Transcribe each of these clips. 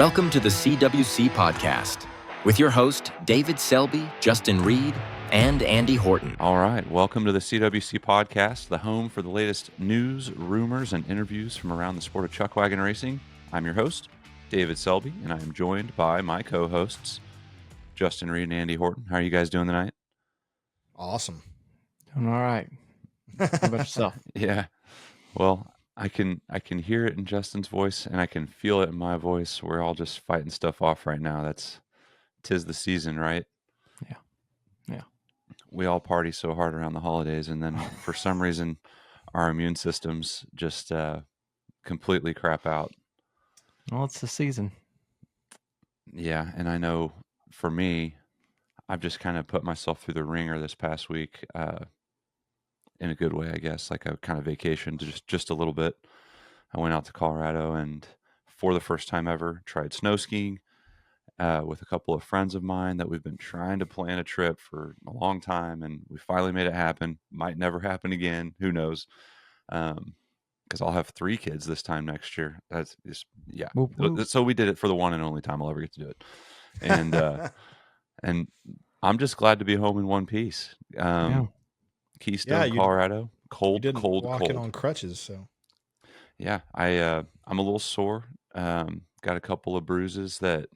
Welcome to the CWC Podcast with your host, David Selby, Justin Reed, and Andy Horton. All right. Welcome to the CWC Podcast, the home for the latest news, rumors, and interviews from around the sport of chuckwagon racing. I'm your host, David Selby, and I am joined by my co-hosts, Justin Reed and Andy Horton. How are you guys doing tonight? Awesome. Doing all right. How about yourself? Yeah. Well, I can hear it in Justin's voice, and I can feel it in my voice. We're all just fighting stuff off right now. Tis the season, right? Yeah. We all party so hard around the holidays, and then for some reason, our immune systems just completely crap out. Well, it's the season. Yeah, and I know for me, I've just kind of put myself through the ringer this past week, in a good way, I guess. Like I kind of vacationed just a little bit. I went out to Colorado and for the first time ever tried snow skiing with a couple of friends of mine that we've been trying to plan a trip for a long time, and we finally made it happen. Might never happen again. Who knows? Because I'll have 3 kids this time next year. That's just, yeah. Whoop, whoop. So we did it for the one and only time I'll ever get to do it. And and I'm just glad to be home in one piece. Keystone, Colorado, cold, You didn't cold, walk cold. in on crutches, so Yeah, I'm a little sore. Got a couple of bruises that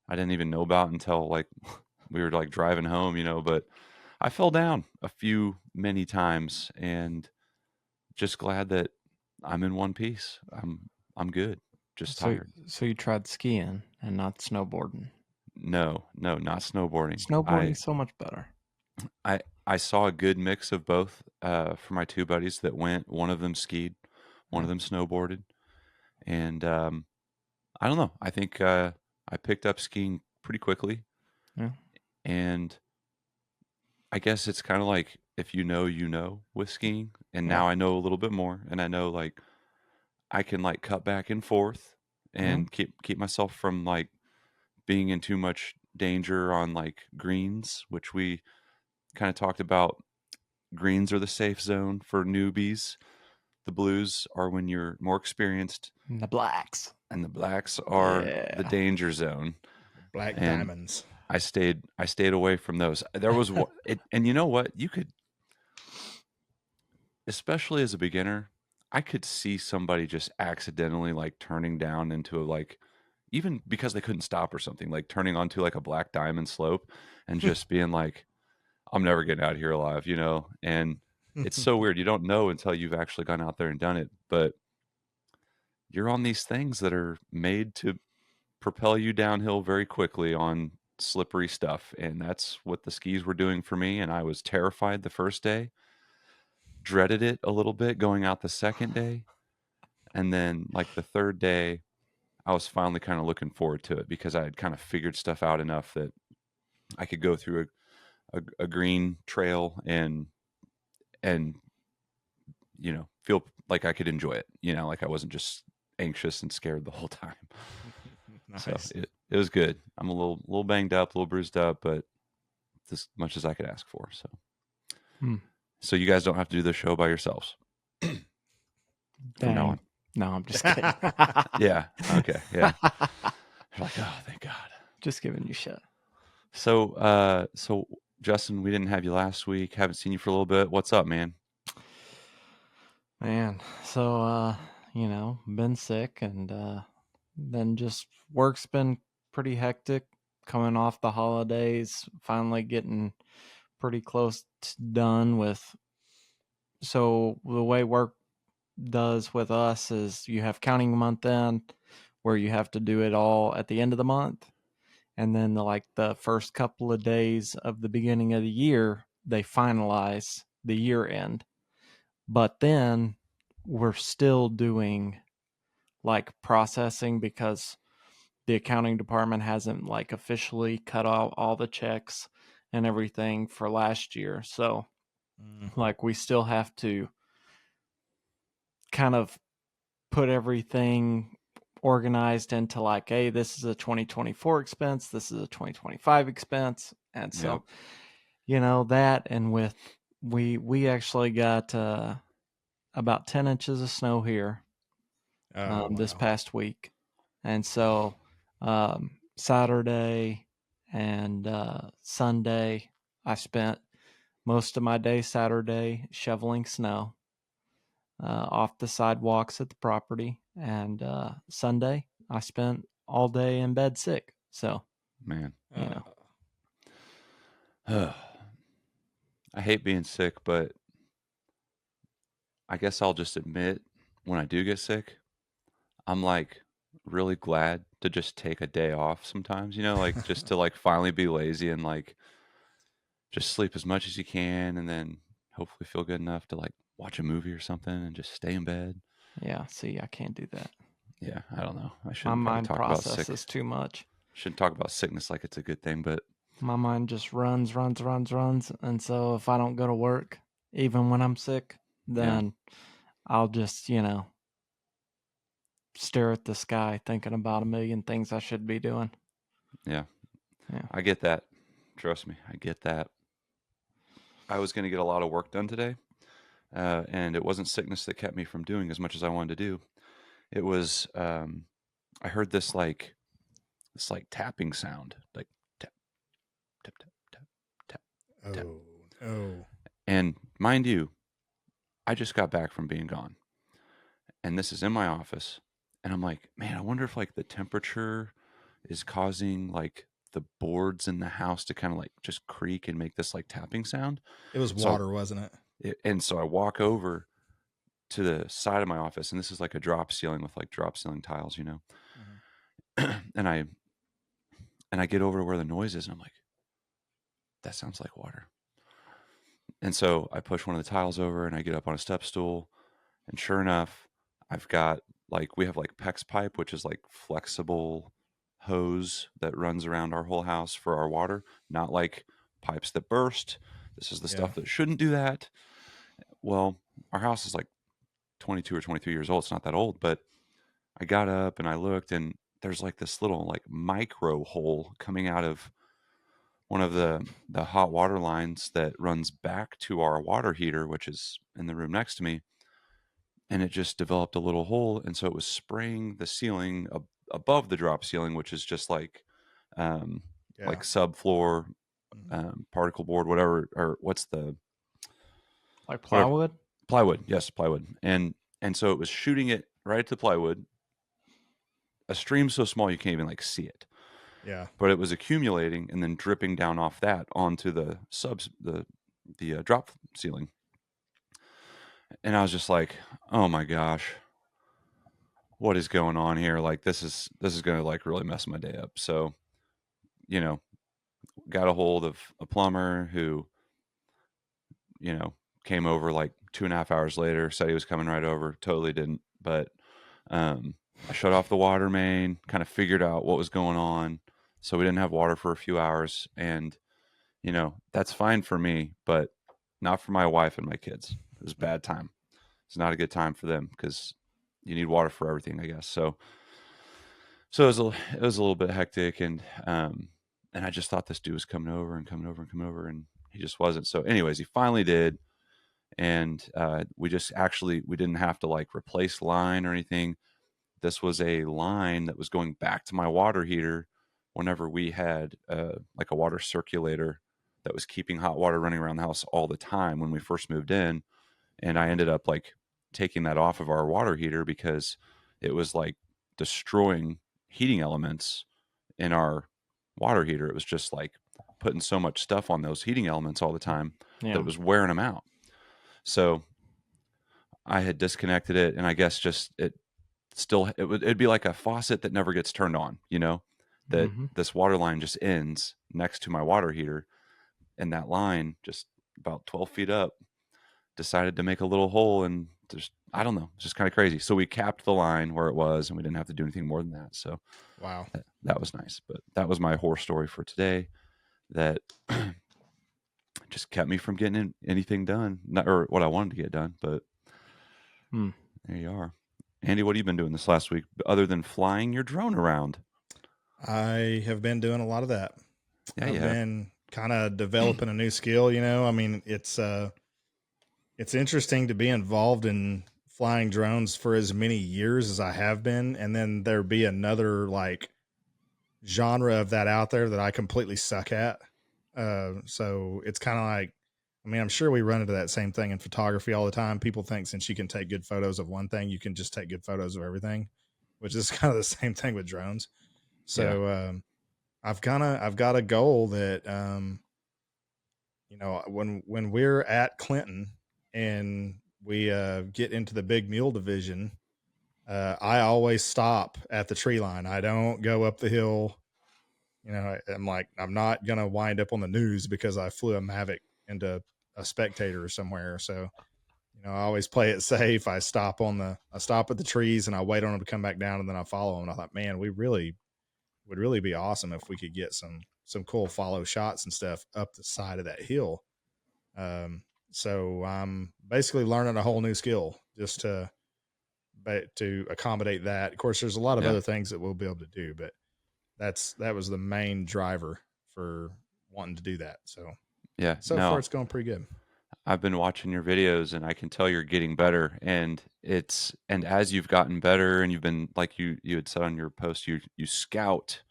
I didn't even know about until like we were like driving home, but I fell down many times, and just glad that I'm in one piece. I'm good. Just tired. So you tried skiing and not snowboarding. No, not snowboarding. Snowboarding is so much better. I saw a good mix of both for my 2 buddies that went. One of them skied, one of them snowboarded. And I don't know. I think I picked up skiing pretty quickly. Yeah. And I guess it's kind of like if you know with skiing. And now I know a little bit more. And I know like I can like cut back and forth and keep myself from like being in too much danger on like greens, which we kind of talked about. Greens are the safe zone for newbies. The blues are when you're more experienced. And the blacks. And the blacks are the danger zone. black And diamonds. I stayed away from those. There was and you know what? You could, especially as a beginner, I could see somebody just accidentally like turning down into a like, even because they couldn't stop or something, like turning onto like a black diamond slope and just being like, I'm never getting out of here alive, and it's so weird. You don't know until you've actually gone out there and done it, but you're on these things that are made to propel you downhill very quickly on slippery stuff. And that's what the skis were doing for me. And I was terrified the first day, dreaded it a little bit going out the second day. And then like the third day, I was finally kind of looking forward to it because I had kind of figured stuff out enough that I could go through a green trail and feel like I could enjoy it, like I wasn't just anxious and scared the whole time. Nice. So it was good. I'm a little banged up, a little bruised up, but as much as I could ask for. So So you guys don't have to do this show by yourselves from now on. No, I'm just kidding. Yeah. Okay. Yeah. You're like, oh, thank God. Just giving you shit. So Justin, we didn't have you last week. Haven't seen you for a little bit. What's up, man? Man, so been sick, and then just work's been pretty hectic coming off the holidays, finally getting pretty close to done with. So the way work does with us is you have counting month end where you have to do it all at the end of the month, and then the first couple of days of the beginning of the year they finalize the year end. But then we're still doing like processing because the accounting department hasn't like officially cut out all the checks and everything for last year. So like we still have to kind of put everything organized into like, hey, this is a 2024 expense, this is a 2025 expense. And so, that, and with we actually got about 10 inches of snow here this past week. And so Saturday and Sunday, I spent most of my day Saturday shoveling snow off the sidewalks at the property. And Sunday, I spent all day in bed sick. So, Man, you know, I hate being sick, but I guess I'll just admit when I do get sick, I'm like really glad to just take a day off sometimes, like just to like finally be lazy and like just sleep as much as you can and then hopefully feel good enough to like watch a movie or something and just stay in bed. yeah, see, I can't do that. Yeah, I don't know. I My shouldn't probably mind talk about sick. processes too much. Shouldn't talk about sickness like it's a good thing, but My mind just runs. And so if I don't go to work, even when I'm sick, then I'll just, stare at the sky thinking about a million things I should be doing. yeah, Yeah. I get that. Trust me, I get that. I was going to get a lot of work done today, and it wasn't sickness that kept me from doing as much as I wanted to do. It was I heard this like tapping sound, like tap tap tap tap tap tap. Oh, no. And mind you, I just got back from being gone, and this is in my office, and I'm like, man, I wonder if like the temperature is causing like the boards in the house to kind of like just creak and make this like tapping sound. It was So water, wasn't it? and so I walk over to the side of my office, and this is like a drop ceiling with like drop ceiling tiles, and I get over to where the noise is, and I'm like, that sounds like water. And so I push one of the tiles over, and I get up on a step stool, and sure enough, I've got like we have like PEX pipe, which is like flexible hose that runs around our whole house for our water, not like pipes that burst. This is the stuff that shouldn't do that. Well, our house is like 22 or 23 years old. It's not that old, but I got up and I looked, and there's like this little like micro hole coming out of one of the hot water lines that runs back to our water heater, which is in the room next to me. And it just developed a little hole, and so it was spraying the ceiling above the drop ceiling, which is just like like subfloor particle board, whatever, or what's the Like whatever plywood? plywood? Yes, plywood. And so it was shooting it right to the plywood. A stream so small you can't even like see it. Yeah. But it was accumulating and then dripping down off that onto the drop ceiling. And I was just like, oh my gosh, what is going on here? Like this is going to like really mess my day up. So, got a hold of a plumber who, came over like 2.5 hours later, said he was coming right over. Totally didn't. But I shut off the water main, kind of figured out what was going on. So we didn't have water for a few hours. And, that's fine for me, but not for my wife and my kids. It was a bad time. It's not a good time for them because you need water for everything, I guess. So it was a little bit hectic, and I just thought this dude was coming over, and he just wasn't. So anyways, he finally did. And we didn't have to like replace line or anything. This was a line that was going back to my water heater whenever we had like a water circulator that was keeping hot water running around the house all the time when we first moved in. And I ended up like taking that off of our water heater because it was like destroying heating elements in our water heater. It was just like putting so much stuff on those heating elements all the time that it was wearing them out. So I had disconnected it, and I guess just it'd be like a faucet that never gets turned on, that this water line just ends next to my water heater, and that line just about 12 feet up decided to make a little hole, and just, I don't know, it's just kind of crazy. So we capped the line where it was, and we didn't have to do anything more than that. So Wow. that was nice. But that was my horror story for today that just kept me from getting anything done, or what I wanted to get done. But there you are. Andy, what have you been doing this last week other than flying your drone around? I have been doing a lot of that. Yeah, I've been kind of developing a new skill, I mean, it's interesting to be involved in flying drones for as many years as I have been, and then there be another like genre of that out there that I completely suck at. So it's kind of like, I mean, I'm sure we run into that same thing in photography all the time. People think since you can take good photos of one thing, you can just take good photos of everything, which is kind of the same thing with drones. Yeah. So I've got a goal that when we're at Clinton and we get into the big mule division, I always stop at the tree line. I don't go up the hill. I'm like, I'm not gonna wind up on the news because I flew a Mavic into a spectator somewhere. So, I always play it safe. I stop at the trees and I wait on them to come back down, and then I follow them. And I thought, man, would really be awesome if we could get some cool follow shots and stuff up the side of that hill. So I'm basically learning a whole new skill just to accommodate that. Of course, there's a lot of Yeah. other things that we'll be able to do, but that was the main driver for wanting to do that. So Yeah. so No, far it's going pretty good. I've been watching your videos and I can tell you're getting better. And as you've gotten better and you've been, like you had said on your post, you scout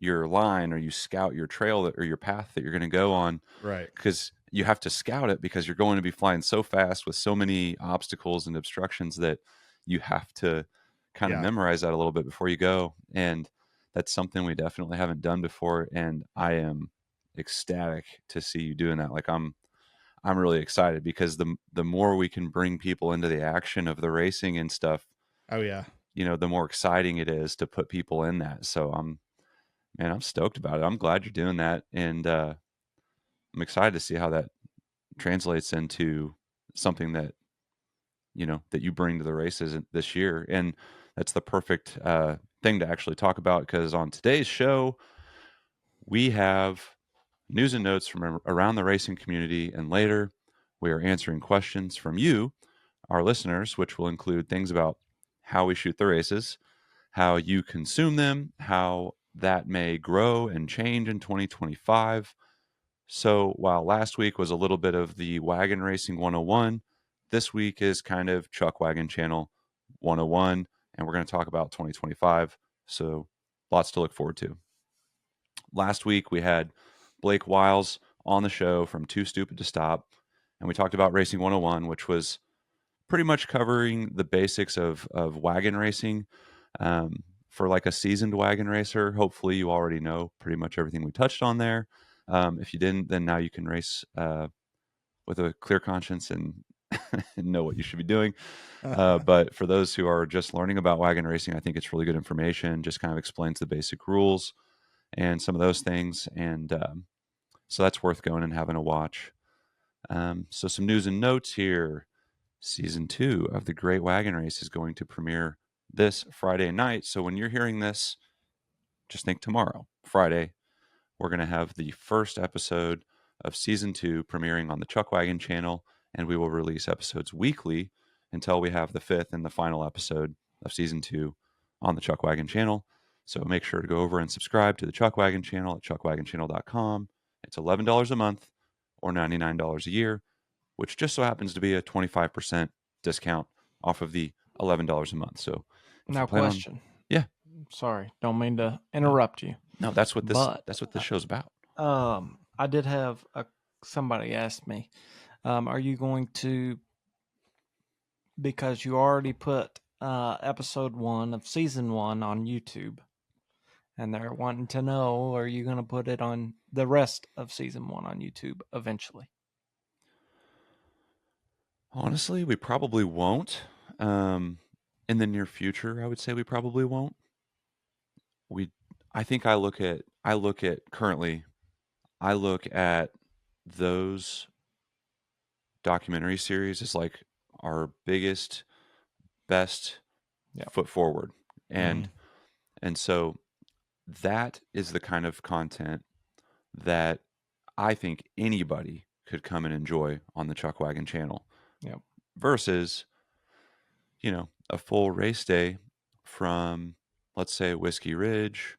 your line, or you scout your trail or your path that you're going to go on, Right. because you have to scout it because you're going to be flying so fast with so many obstacles and obstructions that you have to kind of Yeah. memorize that a little bit before you go. And that's something we definitely haven't done before. And I am ecstatic to see you doing that. Like I'm really excited because the more we can bring people into the action of the racing and stuff, Oh yeah. the more exciting it is to put people in that. So I'm stoked about it. I'm glad you're doing that. And I'm excited to see how that translates into something that, that you bring to the races this year. And that's the perfect thing to actually talk about, because on today's show, we have news and notes from around the racing community. And later, we are answering questions from you, our listeners, which will include things about how we shoot the races, how you consume them, how that may grow and change in 2025. So while last week was a little bit of the Wagon Racing 101, this week is kind of Chuckwagon Channel 101, and we're going to talk about 2025. So lots to look forward to. Last week we had Blake Wiles on the show from Too Stupid to Stop, and we talked about Racing 101, which was pretty much covering the basics of wagon racing. For like a seasoned wagon racer, hopefully you already know pretty much everything we touched on there. If you didn't, then now you can race with a clear conscience and, and know what you should be doing. But for those who are just learning about wagon racing, I think it's really good information. Just kind of explains the basic rules and some of those things. And so that's worth going and having a watch. So some news and notes here. Season 2 of The Great Wagon Race is going to premiere this Friday night. So when you're hearing this, just think tomorrow, Friday, we're going to have the first episode of Season 2 premiering on the Chuckwagon Channel, and we will release episodes weekly until we have the fifth and the final episode of Season 2 on the Chuckwagon Channel. So make sure to go over and subscribe to the Chuckwagon Channel at chuckwagonchannel.com. It's $11 a month or $99 a year, which just so happens to be a 25% discount off of the $11 a month. So if Now, you plan question. Yeah. Sorry, don't mean to interrupt you. No, that's what But this show's about. I did have somebody ask me, are you going to, because you already put episode 1 of season 1 on YouTube, and they're wanting to know, are you going to put it on the rest of season 1 on YouTube eventually? Honestly, we probably won't. In the near future, I would say we probably won't. I think I look at currently, I look at those documentary series as like our biggest, best Yep. foot forward. And so that is the kind of content that I think anybody could come and enjoy on the Chuckwagon channel. Yep. Versus, a full race day from, let's say, Whiskey Ridge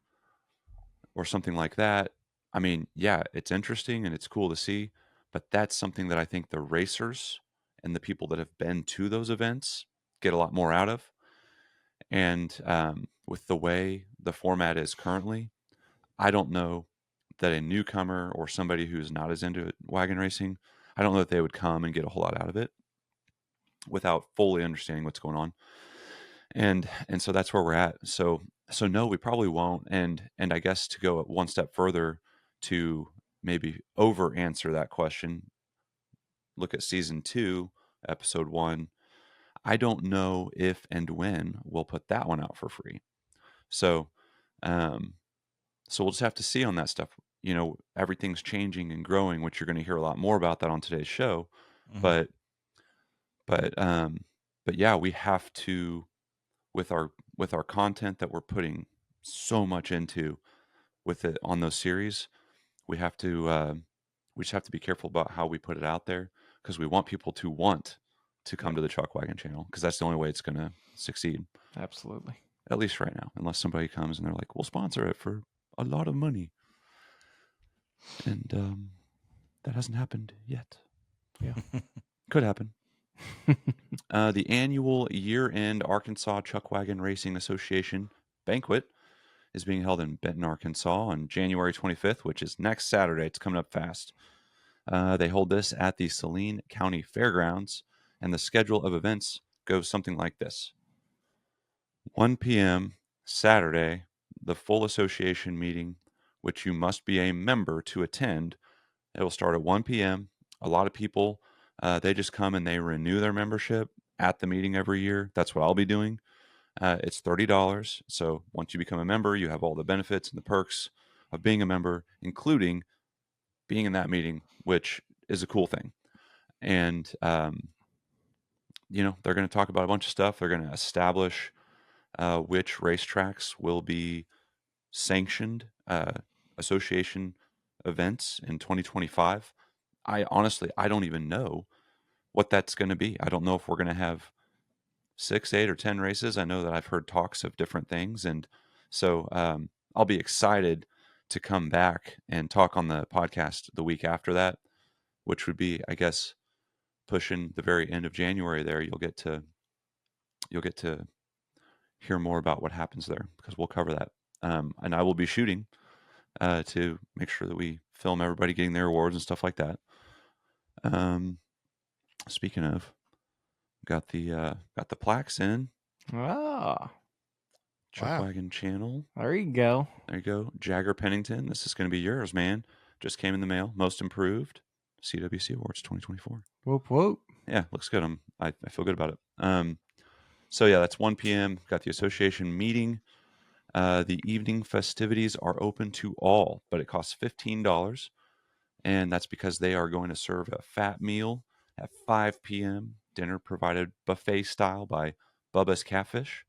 or something like that. I mean, yeah, it's interesting and it's cool to see, but that's something that I think the racers and the people that have been to those events get a lot more out of. And with the way the format is currently, I don't know that a newcomer or somebody who's not as into wagon racing, I don't know that they would come and get a whole lot out of it without fully understanding what's going on. And so that's where we're at. So no, we probably won't. And I guess to go one step further to maybe over answer that question, look at season 2, episode 1. I don't know if and when we'll put that one out for free. So so we'll just have to see on that stuff. You know, everything's changing and growing, which you're going to hear a lot more about that on today's show. Mhm. But yeah, we have to, with our content that we're putting so much into with it on those series, we just have to be careful about how we put it out there, because we want people to want to come to the Chuckwagon channel, because that's the only way it's going to succeed, Absolutely. at least right now, unless somebody comes and they're like, we'll sponsor it for a lot of money. And that hasn't happened yet. Yeah. Could happen. The annual year-end Arkansas Chuckwagon Racing Association banquet is being held in Benton, Arkansas on January 25th, which is next Saturday. It's coming up fast. They hold this at the Saline County Fairgrounds, and the schedule of events goes something like this. 1 p.m. Saturday, the full association meeting, which you must be a member to attend. It will start at 1 p.m. A lot of people, they just come and they renew their membership at the meeting every year. That's what I'll be doing. It's $30. So once you become a member, you have all the benefits and the perks of being a member, including being in that meeting, which is a cool thing. And, you know, they're going to talk about a bunch of stuff. They're going to establish which racetracks will be sanctioned association events in 2025. I don't even know what that's going to be. I don't know if we're going to have 6, 8, or 10 races. I know that I've heard talks of different things. And so I'll be excited to come back and talk on the podcast the week after that, which would be, I guess, pushing the very end of January there. You'll get to hear more about what happens there, because we'll cover that. And I will be shooting to make sure that we film everybody getting their awards and stuff like that. Speaking of, got the plaques in. Ah, Chuckwagon Channel. there you go. There you go. Jagger Pennington. This is going to be yours, man. Just came in the mail. Most Improved CWC Awards 2024. Whoop whoop. Yeah, looks good. I feel good about it. So yeah, that's 1 p.m. Got the association meeting. The evening festivities are open to all, but it costs $15. And that's because they are going to serve a fat meal at 5 p.m. Dinner provided buffet style by Bubba's Catfish.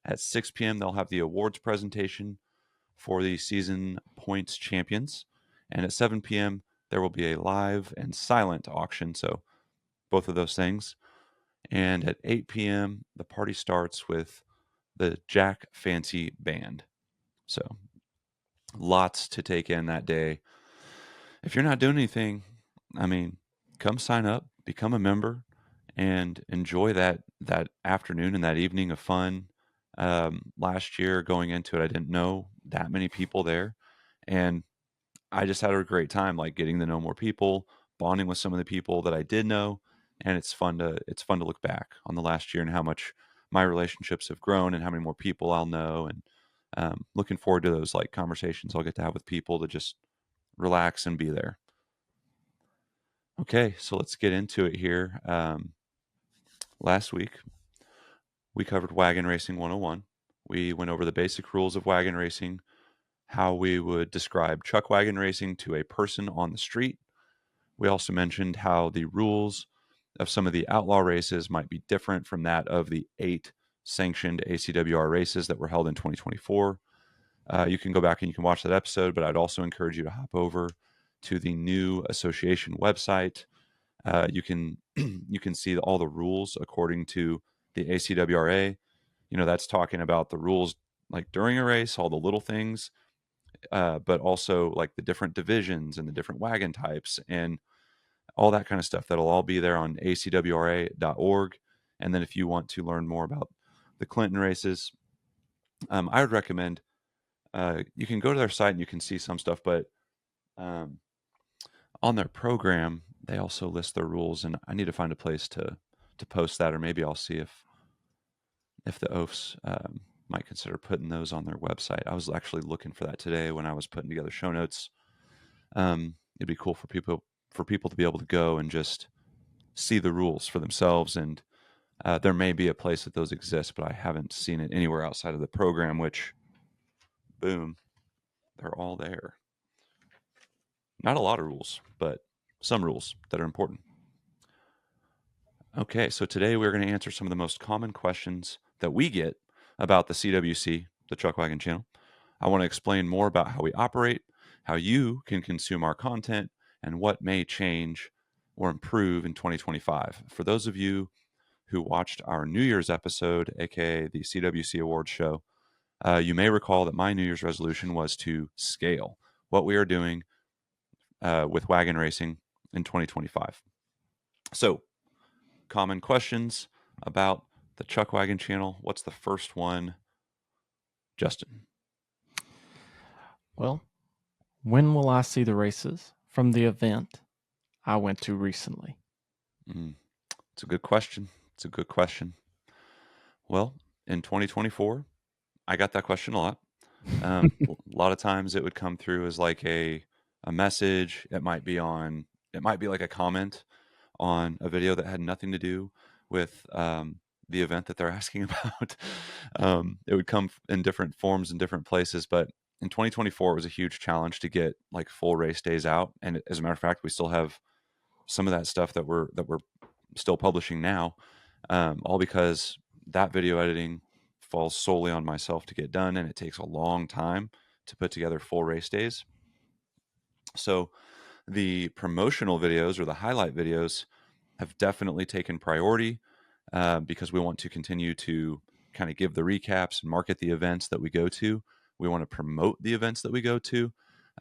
At 6 p.m., they'll have the awards presentation for the season points champions. And at 7 p.m., there will be a live and silent auction. So both of those things. And at 8 p.m., the party starts with the Jack Fancy Band. So lots to take in that day. If you're not doing anything, I mean, come sign up, become a member, and enjoy that afternoon and that evening of fun. Last year going into it, I didn't know that many people there, and I just had a great time, like getting to know more people, bonding with some of the people that I did know, and it's fun to look back on the last year and how much my relationships have grown and how many more people I'll know, and looking forward to those like conversations I'll get to have with people to just relax and be there. Okay, so let's get into it here. Last week, we covered Wagon Racing 101. We went over the basic rules of wagon racing, how we would describe chuck wagon racing to a person on the street. We also mentioned how the rules of some of the outlaw races might be different from that of the 8 sanctioned ACWR races that were held in 2024. You can go back and you can watch that episode, but I'd also encourage you to hop over to the new association website. You can see all the rules according to the ACWRA. You know, that's talking about the rules like during a race, all the little things, but also like the different divisions and the different wagon types and all that kind of stuff. That'll all be there on acwra.org. And then if you want to learn more about the Clinton races, I would recommend you can go to their site and you can see some stuff, but on their program, they also list their rules, and I need to find a place to post that, or maybe I'll see if the oafs might consider putting those on their website. I was actually looking for that today when I was putting together show notes. It'd be cool for people to be able to go and just see the rules for themselves, and there may be a place that those exist, but I haven't seen it anywhere outside of the program, which, boom, they're all there. Not a lot of rules, but some rules that are important. Okay, so today we're going to answer some of the most common questions that we get about the CWC, the Chuckwagon Channel. I want to explain more about how we operate, how you can consume our content, and what may change or improve in 2025. For those of you who watched our New Year's episode, aka the CWC Awards show, you may recall that my New Year's resolution was to scale what we are doing with wagon racing in 2025. So, common questions about the Chuckwagon Channel. What's the first one, Justin? Well, when will I see the races from the event I went to recently? It's a good question. Well, in 2024, I got that question a lot. A lot of times it would come through as like a message. It might be like a comment on a video that had nothing to do with the event that they're asking about. It would come in different forms in different places, but in 2024 it was a huge challenge to get like full race days out. And as a matter of fact, we still have some of that stuff that we're still publishing now, all because that video editing falls solely on myself to get done, and it takes a long time to put together full race days. So the promotional videos or the highlight videos have definitely taken priority because we want to continue to kind of give the recaps and market the events that we go to. We want to promote the events that we go to.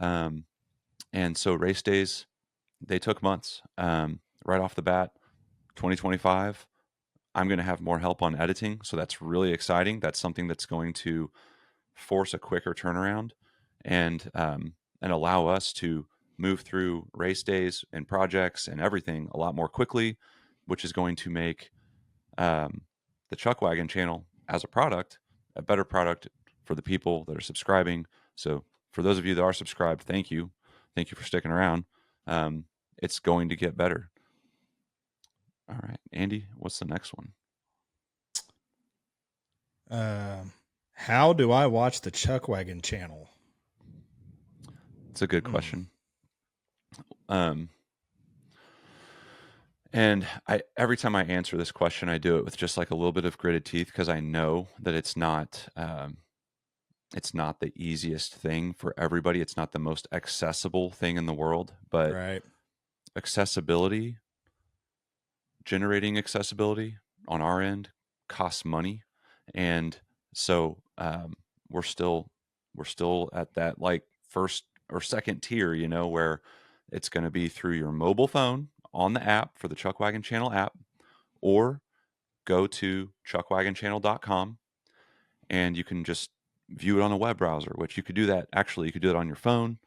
And so race days, they took months. Right off the bat, 2025, I'm going to have more help on editing. So that's really exciting. That's something that's going to force a quicker turnaround and allow us to move through race days and projects and everything a lot more quickly, which is going to make the Chuckwagon Channel as a product a better product for the people that are subscribing. So for those of you that are subscribed, thank you for sticking around. It's going to get better. All right, Andy, what's the next one? How do I watch the Chuckwagon Channel? It's a good question. And every time I answer this question, I do it with just like a little bit of gritted teeth because I know that it's not the easiest thing for everybody. It's not the most accessible thing in the world, but Right. generating accessibility on our end costs money. And so we're still at that like first or second tier, where it's going to be through your mobile phone on the app for the Chuckwagon Channel app, or go to chuckwagonchannel.com and you can just view it on a web browser, which you could do that. Actually, you could do it on your phone,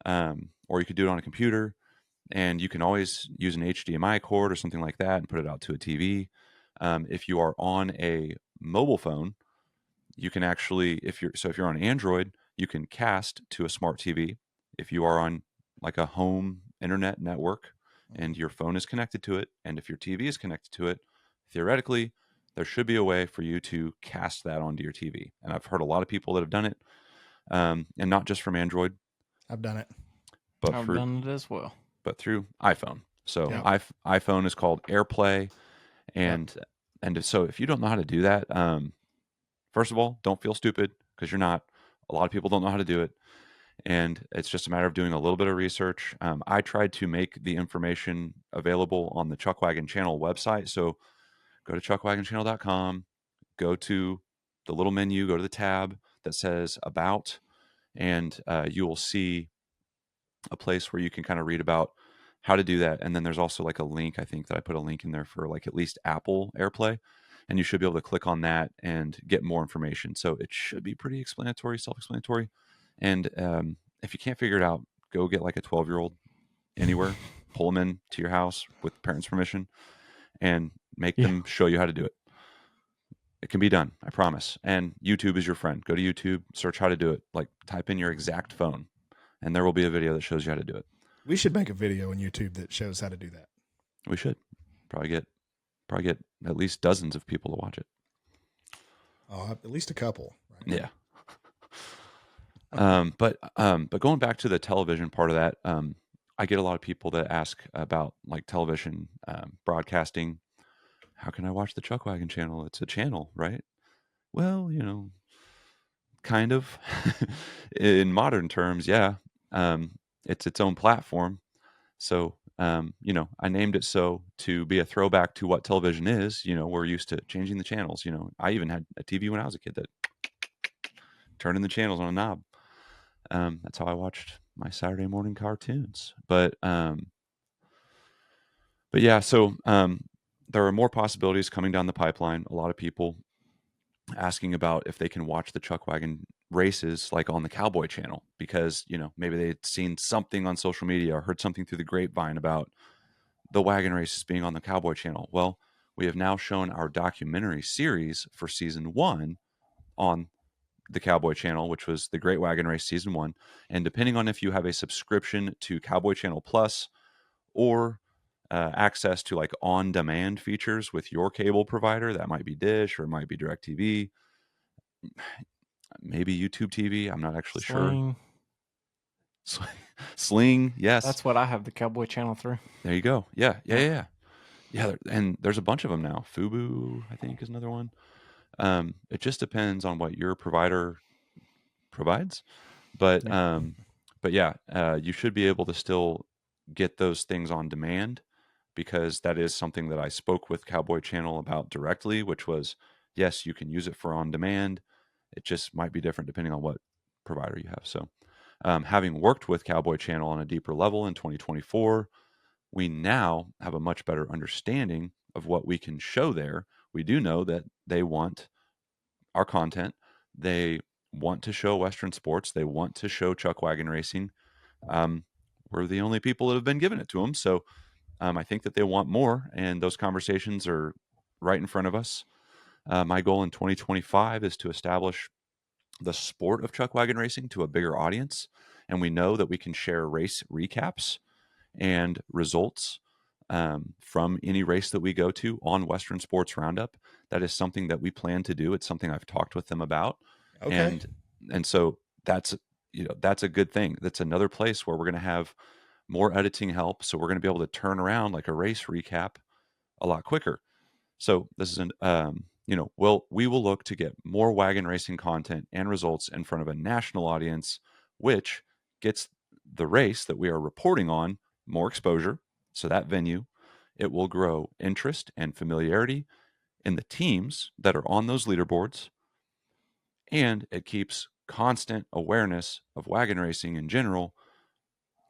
or you could do it on a computer, and you can always use an HDMI cord or something like that and put it out to a TV. If you are on a mobile phone, you can actually, if you're on Android, you can cast to a smart TV. If you are on like a home internet network and your phone is connected to it, and if your TV is connected to it, theoretically, there should be a way for you to cast that onto your TV. And I've heard a lot of people that have done it, and not just from Android. I've done it. But I've done it as well. But through iPhone. So Yep. iPhone is called AirPlay. And so if you don't know how to do that, first of all, don't feel stupid because you're not. A lot of people don't know how to do it. And it's just a matter of doing a little bit of research. I tried to make the information available on the Chuckwagon Channel website. So go to chuckwagonchannel.com, go to the little menu, go to the tab that says About, and you will see a place where you can kind of read about how to do that. And then there's also like a link, I think that I put a link in there for like at least Apple AirPlay. and you should be able to click on that and get more information. So it should be pretty explanatory, self-explanatory. And if you can't figure it out, go get like a 12-year-old anywhere, pull them in to your house with parents' permission, and make them show you how to do it. It can be done, I promise. And YouTube is your friend. Go to YouTube, search how to do it. Like type in your exact phone, and there will be a video that shows you how to do it. We should make a video on YouTube that shows how to do that. We should probably get at least dozens of people to watch it. Oh, at least a couple. Right? Yeah. But going back to the television part of that, I get a lot of people that ask about like television broadcasting. How can I watch the Chuckwagon Channel? It's a channel, right? Well, kind of. In modern terms, yeah. It's its own platform. So, I named it so to be a throwback to what television is. We're used to changing the channels. I even had a TV when I was a kid that turning the channels on a knob. That's how I watched my Saturday morning cartoons. But yeah, so there are more possibilities coming down the pipeline. A lot of people asking about if they can watch the Chuckwagon races like on the Cowboy Channel because, maybe they'd seen something on social media or heard something through the grapevine about the wagon races being on the Cowboy Channel. Well, we have now shown our documentary series for season 1 on the Cowboy Channel, which was the Great Wagon Race season 1. And depending on if you have a subscription to Cowboy Channel Plus or access to like on-demand features with your cable provider, that might be Dish or it might be DirecTV, maybe YouTube TV. I'm not actually Sling. sure. Sling, yes. That's what I have the Cowboy Channel through. There you go. Yeah. And there's a bunch of them now. Fubu, I think, is another one. It just depends on what your provider provides, but yeah, you should be able to still get those things on demand because that is something that I spoke with Cowboy Channel about directly, which was, yes, you can use it for on demand. It just might be different depending on what provider you have. So having worked with Cowboy Channel on a deeper level in 2024, we now have a much better understanding of what we can show there. We do know that they want our content. They want to show Western sports. They want to show Chuckwagon racing. We're the only people that have been given it to them. So I think that they want more, and those conversations are right in front of us. My goal in 2025 is to establish the sport of Chuckwagon racing to a bigger audience. And we know that we can share race recaps and results from any race that we go to on Western Sports Roundup. That is something that we plan to do. It's something I've talked with them about. Okay. And so that's a good thing. That's another place where we're going to have more editing help. So we're going to be able to turn around like a race recap a lot quicker. So this is we will look to get more wagon racing content and results in front of a national audience, which gets the race that we are reporting on more exposure. So that venue, it will grow interest and familiarity in the teams that are on those leaderboards. And it keeps constant awareness of wagon racing in general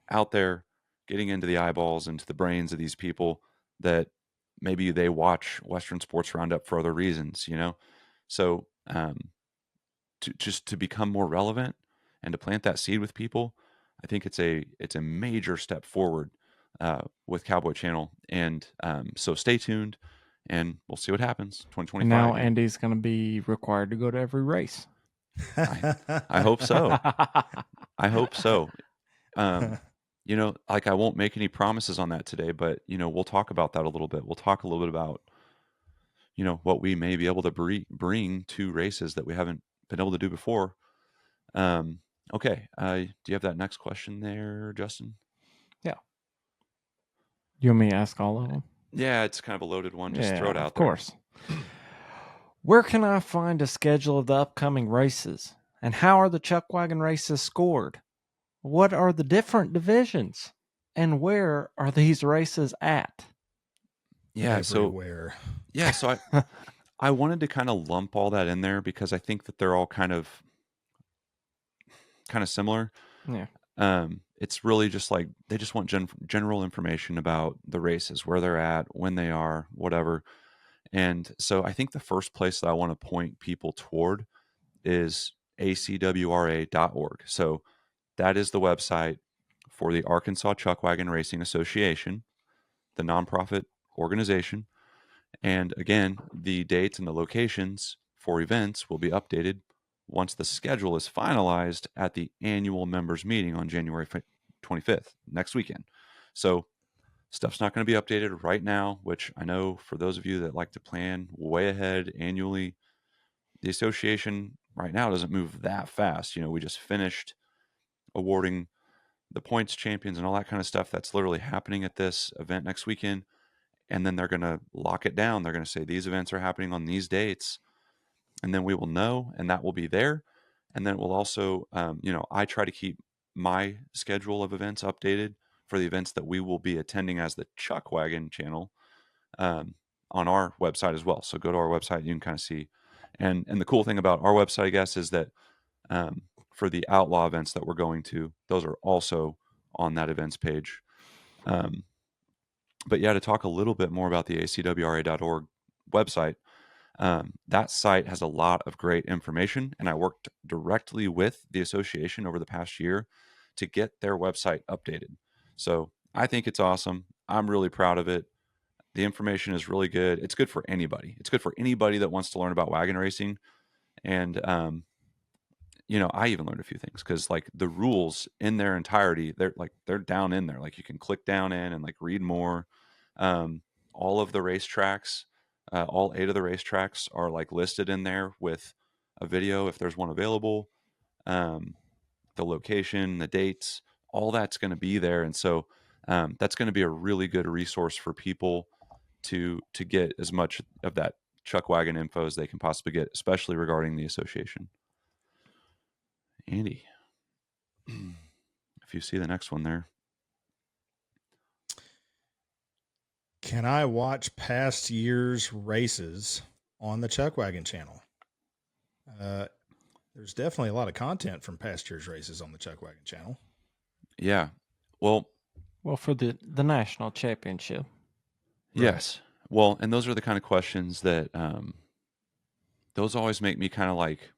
out there, getting into the eyeballs, into the brains of these people that maybe they watch Western Sports Roundup for other reasons, So to become more relevant and to plant that seed with people, I think it's a major step forward with Cowboy Channel. And so stay tuned, and we'll see what happens. 2025. And now Andy's going to be required to go to every race. I hope so. I hope so. Like I won't make any promises on that today, but we'll talk about that a little bit. We'll talk a little bit about what we may be able to bring to races that we haven't been able to do before. Okay. Do you have that next question there, Justin? Yeah. You want me to ask all of them? Yeah, it's kind of a loaded one. Just throw it out of course. Where can I find a schedule of the upcoming races? And how are the Chuckwagon races scored? What are the different divisions? And where are these races at? Yeah, everywhere. So I wanted to kind of lump all that in there because I think that they're all kind of similar. Yeah. It's really just like they just want general information about the races, where they're at, when they are, whatever. And so I think the first place that I want to point people toward is acwra.org. So that is the website for the Arkansas Chuckwagon Racing Association, the nonprofit organization. And again, the dates and the locations for events will be updated once the schedule is finalized at the annual members meeting on January 25th, next weekend. So stuff's not going to be updated right now, which I know for those of you that like to plan way ahead annually, the association right now doesn't move that fast. We just finished awarding the points champions and all that kind of stuff. That's literally happening at this event next weekend. And then they're going to lock it down. They're going to say these events are happening on these dates. And then we will know, and that will be there. And then it will also, I try to keep my schedule of events updated for the events that we will be attending as the Chuckwagon Channel on our website as well. So go to our website, you can kind of see. And the cool thing about our website, I guess, is that for the outlaw events that we're going to, those are also on that events page. But yeah, to talk a little bit more about the acwra.org website, that site has a lot of great information, and I worked directly with the association over the past year to get their website updated. So I think it's awesome. I'm really proud of it. The information is really good. It's good for anybody. It's good for anybody that wants to learn about wagon racing. And, I even learned a few things because like the rules in their entirety, they're down in there. Like you can click down in and like read more. All of the racetracks, all 8 of the racetracks are like listed in there with a video if there's one available, the location, the dates, all that's going to be there. And so that's going to be a really good resource for people to get as much of that Chuckwagon info as they can possibly get, especially regarding the association. Andy, if you see the next one there. Can I watch past years' races on the Chuckwagon channel? There's definitely a lot of content from past year's races on the Chuckwagon channel. Yeah. Well, for the national championship. Yes. Well, and those are the kind of questions that those always make me kind of like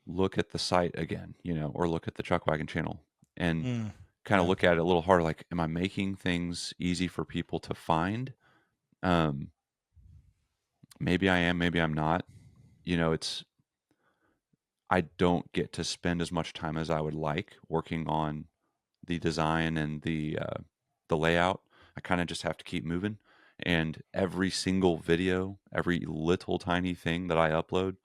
look at the site again, or look at the Chuckwagon channel and kind of look at it a little harder. Like, am I making things easy for people to find? Maybe I am, maybe I'm not. I don't get to spend as much time as I would like working on the design and the layout. I kind of just have to keep moving. And every single video, every little tiny thing that I upload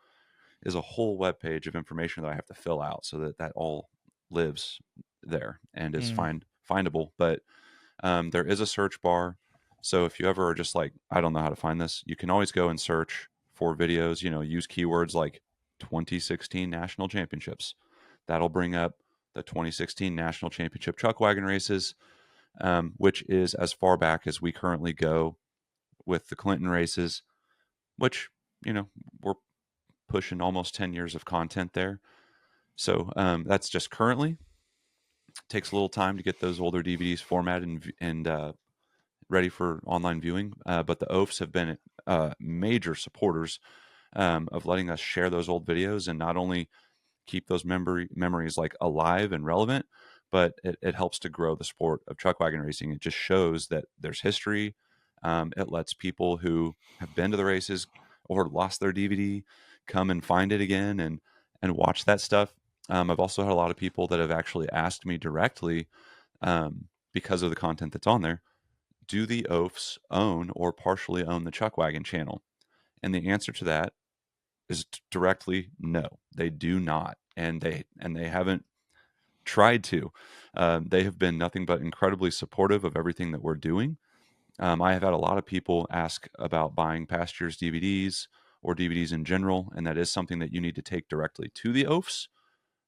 is a whole web page of information that I have to fill out so that all lives there and is findable. But there is a search bar. So if you ever are just like, I don't know how to find this, you can always go and search for videos, use keywords like 2016 National Championships. That'll bring up the 2016 National Championship Chuckwagon races, which is as far back as we currently go with the Clinton races, which, we're pushing almost 10 years of content there. So that's just currently. It takes a little time to get those older DVDs formatted and ready for online viewing. But the OAFs have been major supporters of letting us share those old videos and not only keep those memories like alive and relevant, but it helps to grow the sport of Chuckwagon racing. It just shows that there's history. It lets people who have been to the races or lost their DVD come and find it again and watch that stuff. I've also had a lot of people that have actually asked me directly, because of the content that's on there, do the OAFs own or partially own the Chuckwagon channel? And the answer to that is directly no, they do not, and they haven't tried to. They have been nothing but incredibly supportive of everything that we're doing. I have had a lot of people ask about buying past year's DVDs or DVDs in general, and that is something that you need to take directly to the OAFs.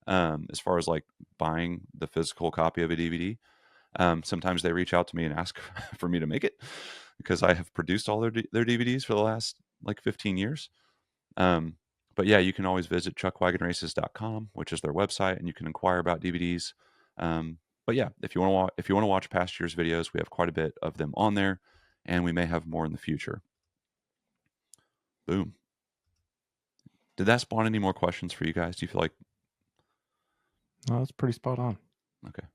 As far as like buying the physical copy of a DVD, sometimes they reach out to me and ask for me to make it because I have produced all their DVDs for the last like 15 years. But yeah, you can always visit chuckwagonraces.com, which is their website, and you can inquire about DVDs. But yeah, if you want to watch past year's videos, we have quite a bit of them on there, and we may have more in the future. Boom. Did that spawn any more questions for you guys? Do you feel like? No, that's pretty spot on. Okay.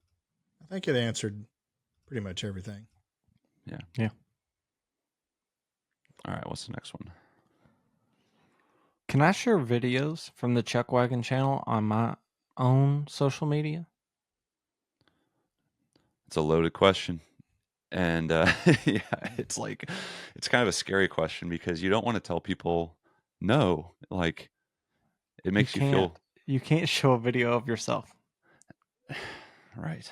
I think it answered pretty much everything. Yeah. All right. What's the next one? Can I share videos from the Chuckwagon channel on my own social media? It's a loaded question. And yeah, it's like, it's kind of a scary question because you don't want to tell people no. Like, it makes you feel You can't show a video of yourself. right.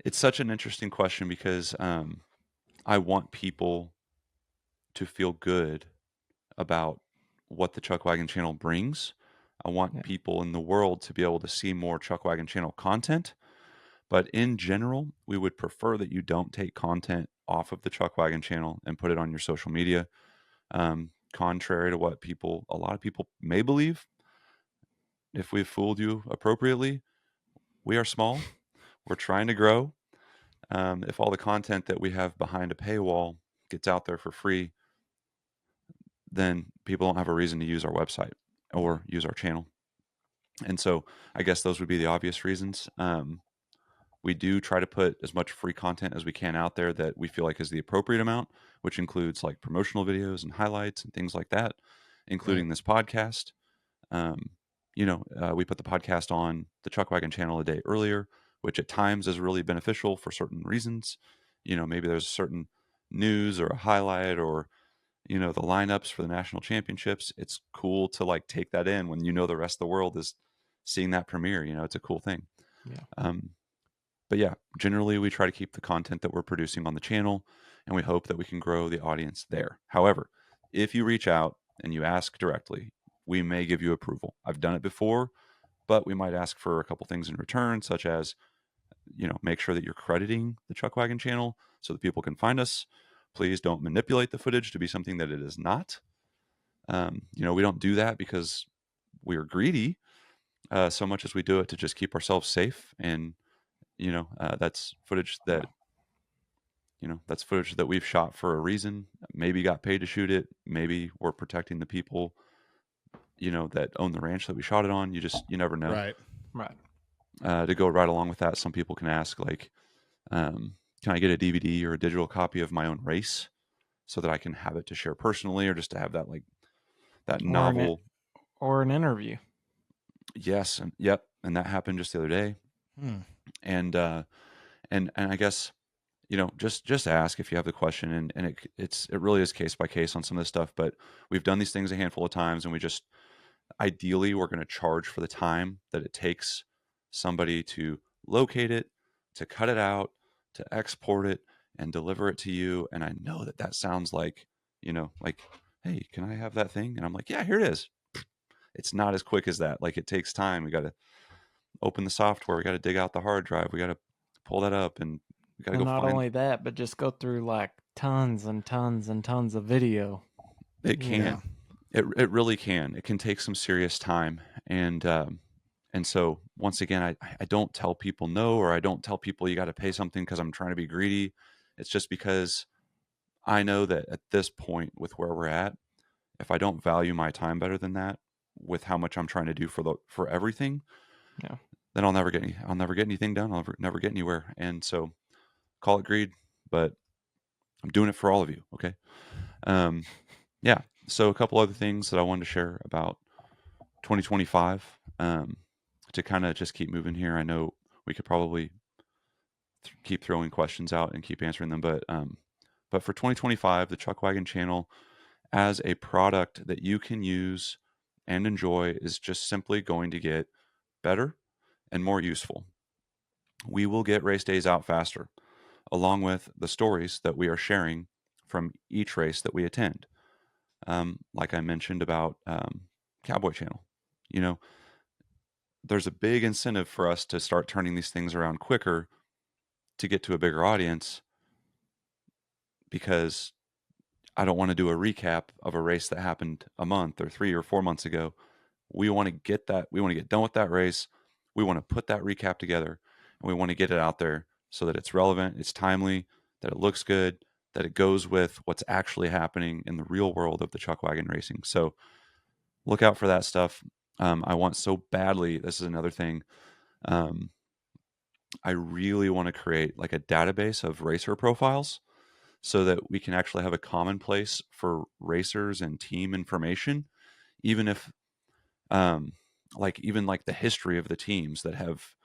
It's such an interesting question because I want people to feel good about what the Chuckwagon channel brings. I want Yeah. people in the world to be able to see more Chuckwagon channel content. But in general, we would prefer that you don't take content off of the Chuckwagon channel and put it on your social media. Contrary to what a lot of people may believe, if we've fooled you appropriately, we are small. We're trying to grow. If all the content that we have behind a paywall gets out there for free, then people don't have a reason to use our website or use our channel. And so I guess those would be the obvious reasons. We do try to put as much free content as we can out there that we feel like is the appropriate amount, which includes like promotional videos and highlights and things like that, including this podcast. We put the podcast on the Chuckwagon channel a day earlier, which at times is really beneficial for certain reasons. Maybe there's a certain news or a highlight or, the lineups for the national championships. It's cool to like take that in when the rest of the world is seeing that premiere. It's a cool thing. Yeah. But yeah, generally we try to keep the content that we're producing on the channel, and we hope that we can grow the audience there. However, if you reach out and you ask directly, we may give you approval. I've done it before, but we might ask for a couple things in return, such as, make sure that you're crediting the Chuckwagon channel so that people can find us. Please don't manipulate the footage to be something that it is not. We don't do that because we are greedy so much as we do it to just keep ourselves safe. And that's footage that we've shot for a reason. Maybe got paid to shoot it. Maybe we're protecting the people that own the ranch that we shot it on. You never know. Right. To go right along with that, some people can ask like, can I get a DVD or a digital copy of my own race so that I can have it to share personally, or just to have that like that novel or an interview? Yes, and yep, and that happened just the other day. And I guess just ask if you have the question, and it really is case by case on some of this stuff. But we've done these things a handful of times, and ideally we're going to charge for the time that it takes somebody to locate it, to cut it out, to export it, and deliver it to you. And I know that sounds like like, hey, can I have that thing? And I'm like, yeah, here it is. It's not as quick as that. Like, it takes time. We got to open the software. We got to dig out the hard drive. We got to pull that up, and we got to go not find. Only that, but just go through like tons and tons and tons of video. It can. It really can. It can take some serious time. And so once again, I don't tell people no, or I don't tell people you got to pay something because I'm trying to be greedy. It's just because I know that at this point with where we're at, if I don't value my time better than that, with how much I'm trying to do for everything, then I'll never get anything done. I'll never get anywhere. And so call it greed, but I'm doing it for all of you. Okay. Yeah. So a couple other things that I wanted to share about 2025, to kind of just keep moving here. I know we could probably keep throwing questions out and keep answering them, but for 2025, the Chuckwagon channel as a product that you can use and enjoy is just simply going to get better and more useful. We will get race days out faster, along with the stories that we are sharing from each race that we attend. Like I mentioned about Cowboy Channel, there's a big incentive for us to start turning these things around quicker to get to a bigger audience, because I don't want to do a recap of a race that happened a month or 3 or 4 months ago. We want to get done with that race. We want to put that recap together, and we want to get it out there so that it's relevant, it's timely, that it looks good, that it goes with what's actually happening in the real world of the Chuckwagon racing. So look out for that stuff. I want so badly, this is another thing, I really want to create like a database of racer profiles so that we can actually have a common place for racers and team information, even if even like the history of the teams that have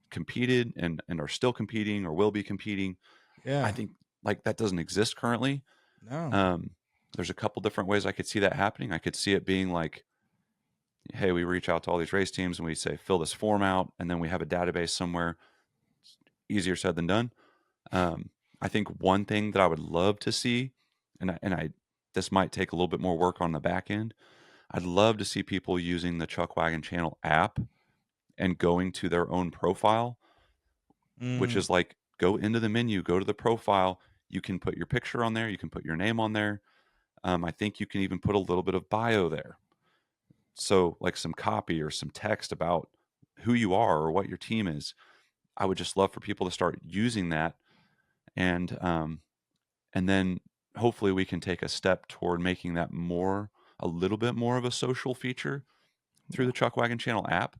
competed and are still competing or will be competing. Yeah. I think like that doesn't exist currently. No. There's a couple different ways I could see that happening. I could see it being like, hey, we reach out to all these race teams and we say, fill this form out, and then we have a database somewhere. Easier said than done. I think one thing that I would love to see, and this might take a little bit more work on the back end. I'd love to see people using the Chuckwagon Channel app and going to their own profile, which is like go into the menu, go to the profile. You can put your picture on there. You can put your name on there. I think you can even put a little bit of bio there. So like some copy or some text about who you are or what your team is. I would just love for people to start using that. And then hopefully we can take a step toward making that a little bit more of a social feature through the Chuckwagon Channel app.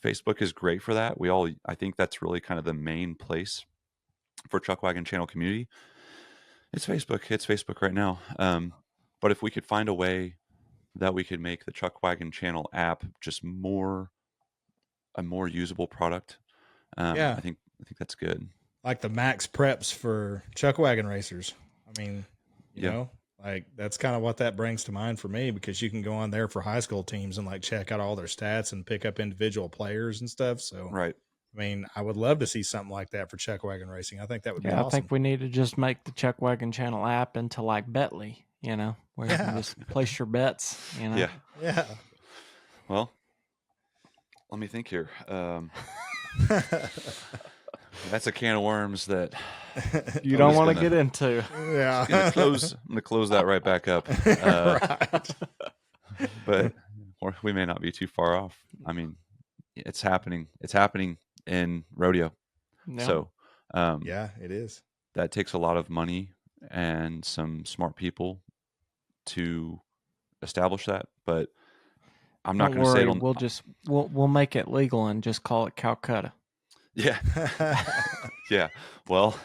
Facebook is great for that. I think that's really kind of the main place for Chuckwagon Channel community. It's Facebook. It's Facebook right now. But if we could find a way that we could make the Chuckwagon Channel app just a more usable product, Yeah. I think that's good. Like the max preps for Chuckwagon racers. I mean, you know, like that's kind of what that brings to mind for me, because you can go on there for high school teams and like check out all their stats and pick up individual players and stuff. So, right. I mean, I would love to see something like that for Chuckwagon racing. I think that would be awesome. I think we need to just make the Chuckwagon Channel app into like Betly, you know, where you can just place your bets, you know. Yeah. Well, let me think here. That's a can of worms that you don't want to get into. Yeah. I'm gonna close that right back up. Right. But we may not be too far off. I mean, it's happening. It's happening in rodeo. No. So, yeah, it is. That takes a lot of money and some smart people to establish that. But I'm not going to say it'll. We'll make it legal and just call it Calcutta. Yeah. Yeah. Well,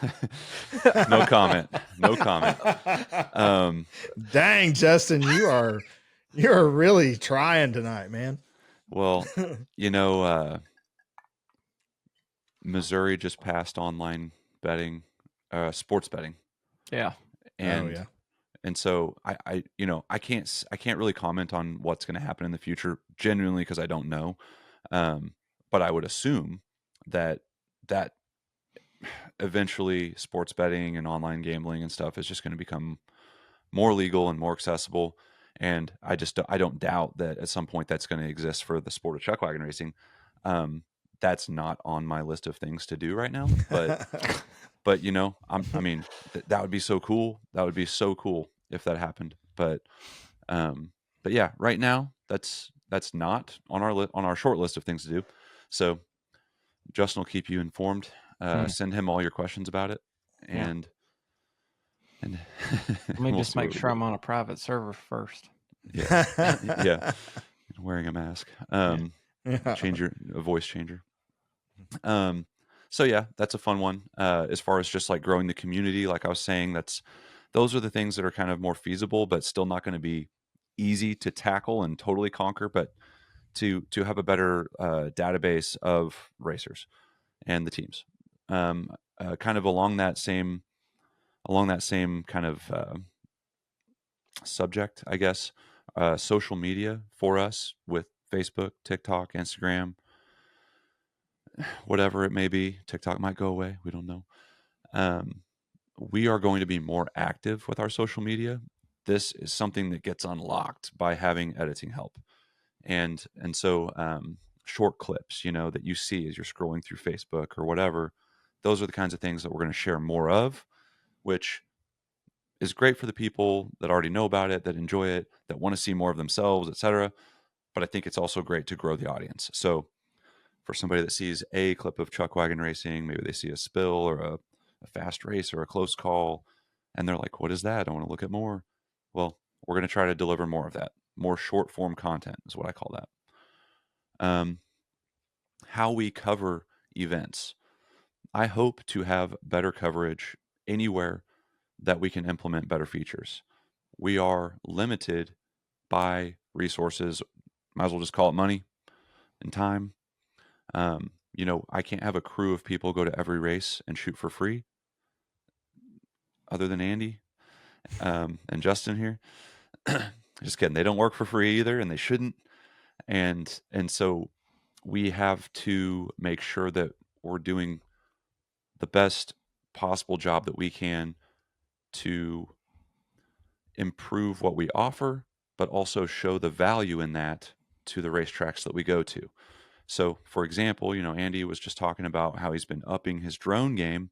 no comment. No comment. Dang, Justin, you're really trying tonight, man. Well, you know, Missouri just passed online betting, sports betting. Yeah. And and so I can't really comment on what's going to happen in the future genuinely because I don't know. But I would assume that eventually sports betting and online gambling and stuff is just going to become more legal and more accessible. And I don't doubt that at some point that's going to exist for the sport of chuckwagon racing. That's not on my list of things to do right now, but you know, I mean, that would be so cool. That would be so cool if that happened. But yeah, right now that's not on our short list of things to do. So Justin will keep you informed. Send him all your questions about it, and let me just make sure I'm on a private server first. Yeah, yeah, wearing a mask. Change a voice changer. So yeah, that's a fun one. As far as just like growing the community, like I was saying, those are the things that are kind of more feasible, but still not going to be easy to tackle and totally conquer. But to have a better database of racers and the teams, kind of along that same kind of subject, I guess. Social media for us with Facebook, TikTok, Instagram, whatever it may be. TikTok might go away. We don't know. We are going to be more active with our social media. This is something that gets unlocked by having editing help. And so short clips, you know, that you see as you're scrolling through Facebook or whatever, those are the kinds of things that we're going to share more of, which is great for the people that already know about it, that enjoy it, that want to see more of themselves, etc. But I think it's also great to grow the audience. So for somebody that sees a clip of Chuckwagon racing, maybe they see a spill or a fast race or a close call, and they're like, what is that? I want to look at more. Well, we're going to try to deliver more of that. More short form content is what I call that. How we cover events. I hope to have better coverage anywhere that we can implement better features. We are limited by resources. Might as well just call it money and time. I can't have a crew of people go to every race and shoot for free, other than Andy and Justin here. Just kidding. They don't work for free either, and they shouldn't. And so we have to make sure that we're doing the best possible job that we can to improve what we offer, but also show the value in that to the racetracks that we go to. So, for example, Andy was just talking about how he's been upping his drone game,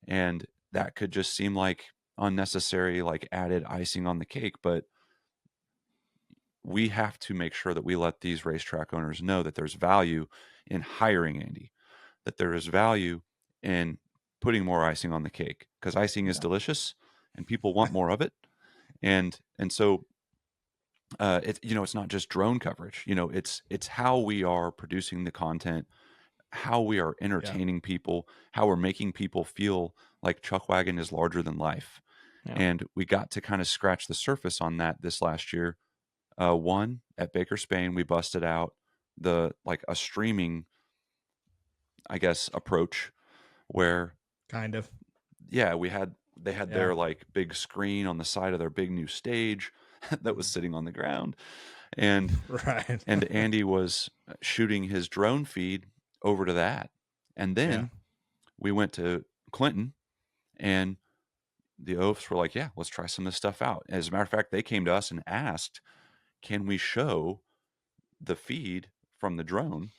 and that could just seem like unnecessary, like added icing on the cake. But we have to make sure that we let these racetrack owners know that there's value in hiring Andy, that there is value in putting more icing on the cake, because icing is delicious and people want more of it. And so it's not just drone coverage. It's how we are producing the content, how we are entertaining people, how we're making people feel like Chuckwagon is larger than life. Yeah. And we got to kind of scratch the surface on that this last year. One, at Baker Spain, we busted out a streaming, I guess, approach where Kind of. yeah, they had Yeah. their like big screen on the side of their big new stage that was sitting on the ground. And Right. and Andy was shooting his drone feed over to that. And then we went to Clinton, and the Oafs were like, yeah, let's try some of this stuff out. As a matter of fact, they came to us and asked, can we show the feed from the drone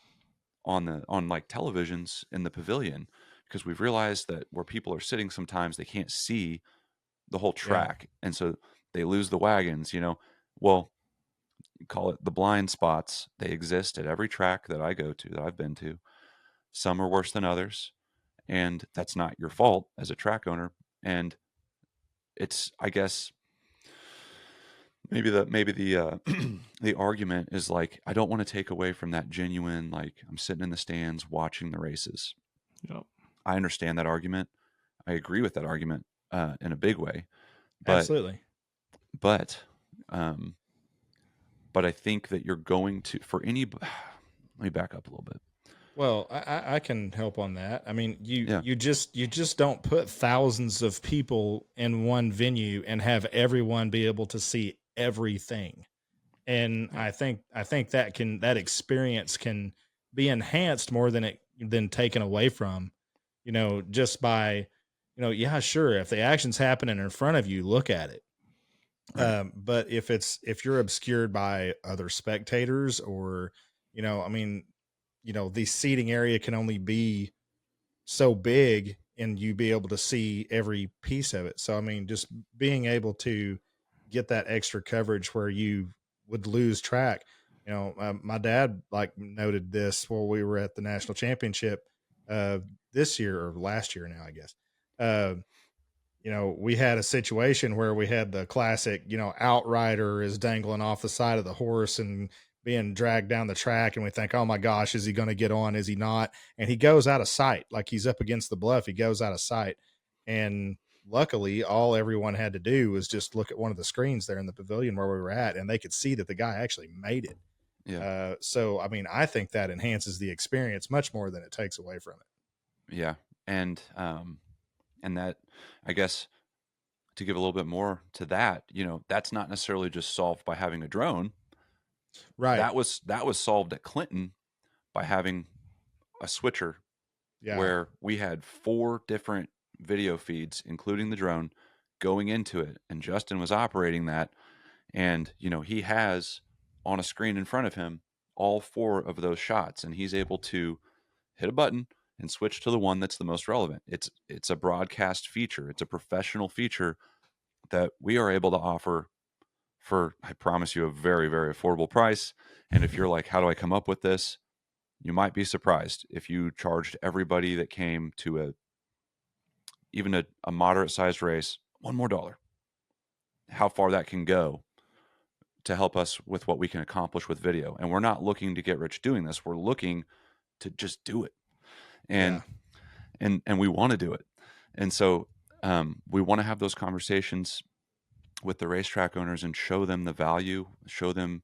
on like televisions in the pavilion? Because we've realized that where people are sitting, sometimes they can't see the whole track. And so they lose the wagons, Well, call it the blind spots. They exist at every track that I go to, that I've been to. Some are worse than others, and that's not your fault as a track owner. And it's, I guess, maybe the the argument is like, I don't want to take away from that genuine, like, I'm sitting in the stands watching the races. Yep. I understand that argument. I agree with that argument in a big way. Absolutely. But I think that you're going to, let me back up a little bit. Well, I can help on that. I mean, you just don't put thousands of people in one venue and have everyone be able to see everything. And I think that experience can be enhanced more than taken away from, just by, sure, if the action's happening in front of you, look at it. Right. But if you're obscured by other spectators, or, the seating area can only be so big and you be able to see every piece of it. So, I mean, just being able to get that extra coverage where you would lose track. My dad noted this while we were at the national championship this year, or last year now, I guess. We had a situation where we had the classic, outrider is dangling off the side of the horse and being dragged down the track. And we think, oh my gosh, is he going to get on? Is he not? And he goes out of sight. Like, he's up against the bluff. He goes out of sight. And luckily, all everyone had to do was just look at one of the screens there in the pavilion where we were at, and they could see that the guy actually made it. Yeah. So, I mean, I think that enhances the experience much more than it takes away from it. Yeah. And that, I guess, to give a little bit more to that, that's not necessarily just solved by having a drone. Right. That was solved at Clinton by having a switcher where we had 4 different video feeds, including the drone, going into it. And Justin was operating that. And, he has on a screen in front of him all 4 of those shots, and he's able to hit a button and switch to the one that's the most relevant. It's a broadcast feature. It's a professional feature that we are able to offer for, I promise you, a very, very affordable price. And if you're like, how do I come up with this? You might be surprised if you charged everybody that came to even a moderate sized race, $1 more. How far that can go to help us with what we can accomplish with video. And we're not looking to get rich doing this. We're looking to just do it. And we want to do it. And so we want to have those conversations with the racetrack owners and show them the value, show them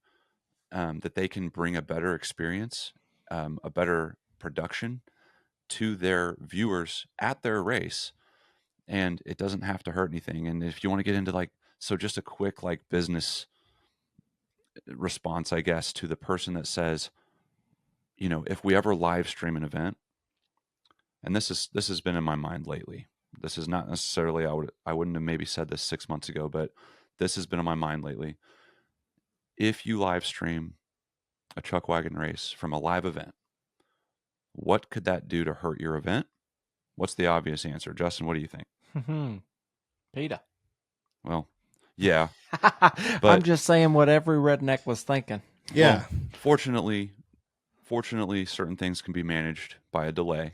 that they can bring a better experience, a better production to their viewers at their race. And it doesn't have to hurt anything. And if you want to get into so just a quick business response, I guess, to the person that says, if we ever live stream an event, and this has been in my mind lately. This is not necessarily, I wouldn't have maybe said this 6 months ago, but this has been on my mind lately. If you live stream a Chuckwagon race from a live event, what could that do to hurt your event? What's the obvious answer? Justin, what do you think? PETA. Well, yeah. I'm just saying what every redneck was thinking. Yeah. Well, fortunately, certain things can be managed by a delay.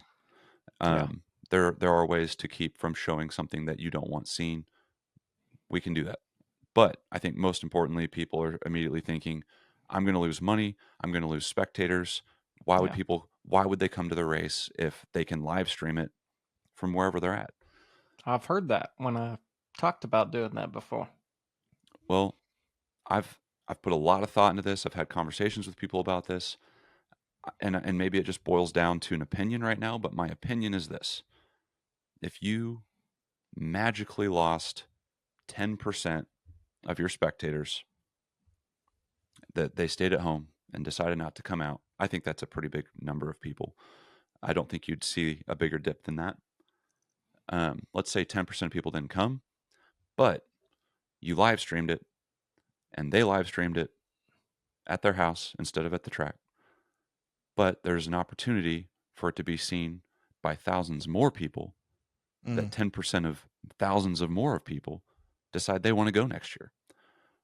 There are ways to keep from showing something that you don't want seen. We can do that. But I think most importantly, people are immediately thinking, I'm going to lose money. I'm going to lose spectators. Why would they come to the race if they can live stream it from wherever they're at? I've heard that when I talked about doing that before. Well, I've put a lot of thought into this. I've had conversations with people about this. And maybe it just boils down to an opinion right now, but my opinion is this. If you magically lost 10% of your spectators, that they stayed at home and decided not to come out, I think that's a pretty big number of people. I don't think you'd see a bigger dip than that. Let's say 10% of people didn't come, but you live streamed it and they live streamed it at their house instead of at the track. But there's an opportunity for it to be seen by thousands more people. That 10% of thousands of more of people decide they want to go next year.